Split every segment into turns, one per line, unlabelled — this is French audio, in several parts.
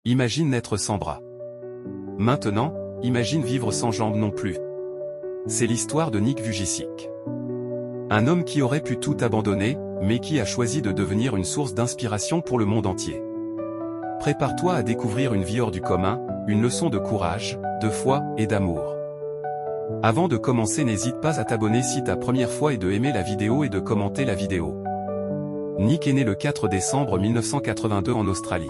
Imagine naître sans bras. Maintenant, imagine vivre sans jambes non plus. C'est l'histoire de Nick Vujicic. Un homme qui aurait pu tout abandonner, mais qui a choisi de devenir une source d'inspiration pour le monde entier. Prépare-toi à découvrir une vie hors du commun, une leçon de courage, de foi et d'amour. Avant de commencer, n'hésite pas à t'abonner si ta première fois et de aimer la vidéo et de commenter la vidéo. Nick est né le 4 décembre 1982 en Australie.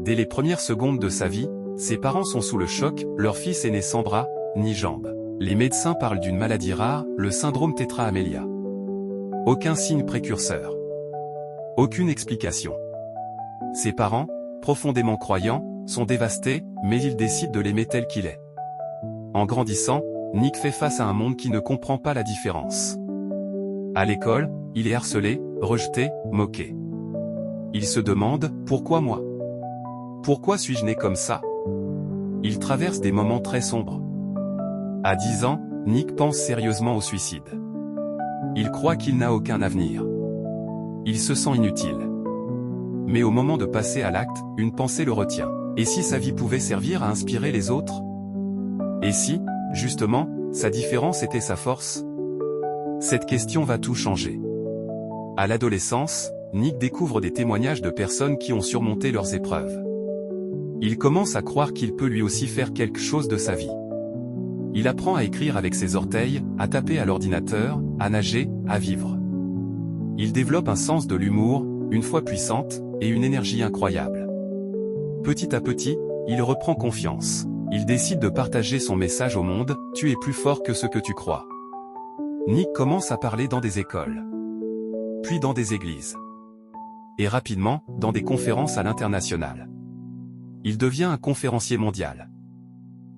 Dès les premières secondes de sa vie, ses parents sont sous le choc, leur fils est né sans bras, ni jambes. Les médecins parlent d'une maladie rare, le syndrome Tetra-Amelia. Aucun signe précurseur. Aucune explication. Ses parents, profondément croyants, sont dévastés, mais ils décident de l'aimer tel qu'il est. En grandissant, Nick fait face à un monde qui ne comprend pas la différence. À l'école, il est harcelé, rejeté, moqué. Il se demande, pourquoi moi? Pourquoi suis-je né comme ça? Il traverse des moments très sombres. À 10 ans, Nick pense sérieusement au suicide. Il croit qu'il n'a aucun avenir. Il se sent inutile. Mais au moment de passer à l'acte, une pensée le retient. Et si sa vie pouvait servir à inspirer les autres? Et si, justement, sa différence était sa force? Cette question va tout changer. À l'adolescence, Nick découvre des témoignages de personnes qui ont surmonté leurs épreuves. Il commence à croire qu'il peut lui aussi faire quelque chose de sa vie. Il apprend à écrire avec ses orteils, à taper à l'ordinateur, à nager, à vivre. Il développe un sens de l'humour, une foi puissante, et une énergie incroyable. Petit à petit, il reprend confiance. Il décide de partager son message au monde, tu es plus fort que ce que tu crois. Nick commence à parler dans des écoles. Puis dans des églises. Et rapidement, dans des conférences à l'international. Il devient un conférencier mondial.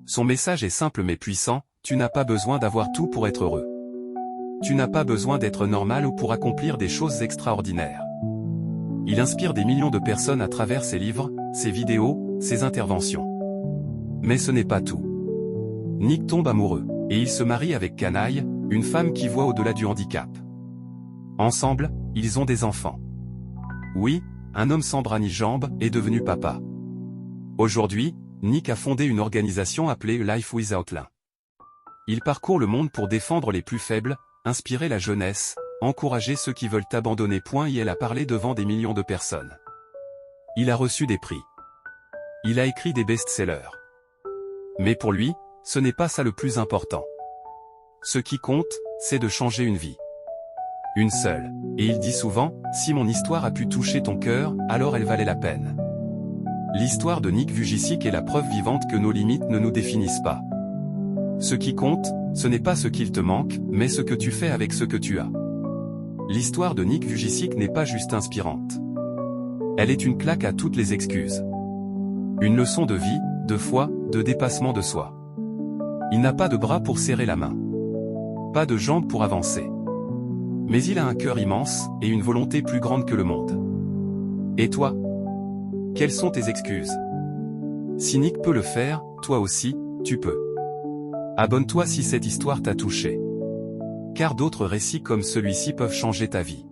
Son message est simple mais puissant, tu n'as pas besoin d'avoir tout pour être heureux. Tu n'as pas besoin d'être normal ou pour accomplir des choses extraordinaires. Il inspire des millions de personnes à travers ses livres, ses vidéos, ses interventions. Mais ce n'est pas tout. Nick tombe amoureux, et il se marie avec Canaille, une femme qui voit au-delà du handicap. Ensemble, ils ont des enfants. Oui, un homme sans bras ni jambes est devenu papa. Aujourd'hui, Nick a fondé une organisation appelée Life Without Limb. Il parcourt le monde pour défendre les plus faibles, inspirer la jeunesse, encourager ceux qui veulent abandonner. Il a parlé devant des millions de personnes. Il a reçu des prix. Il a écrit des best-sellers. Mais pour lui, ce n'est pas ça le plus important. Ce qui compte, c'est de changer une vie. Une seule. Et il dit souvent, si mon histoire a pu toucher ton cœur, alors elle valait la peine. L'histoire de Nick Vujicic est la preuve vivante que nos limites ne nous définissent pas. Ce qui compte, ce n'est pas ce qu'il te manque, mais ce que tu fais avec ce que tu as. L'histoire de Nick Vujicic n'est pas juste inspirante. Elle est une claque à toutes les excuses. Une leçon de vie, de foi, de dépassement de soi. Il n'a pas de bras pour serrer la main. Pas de jambes pour avancer. Mais il a un cœur immense, et une volonté plus grande que le monde. Et toi? Quelles sont tes excuses? Si Nick peut le faire, toi aussi, tu peux. Abonne-toi si cette histoire t'a touché. Car d'autres récits comme celui-ci peuvent changer ta vie.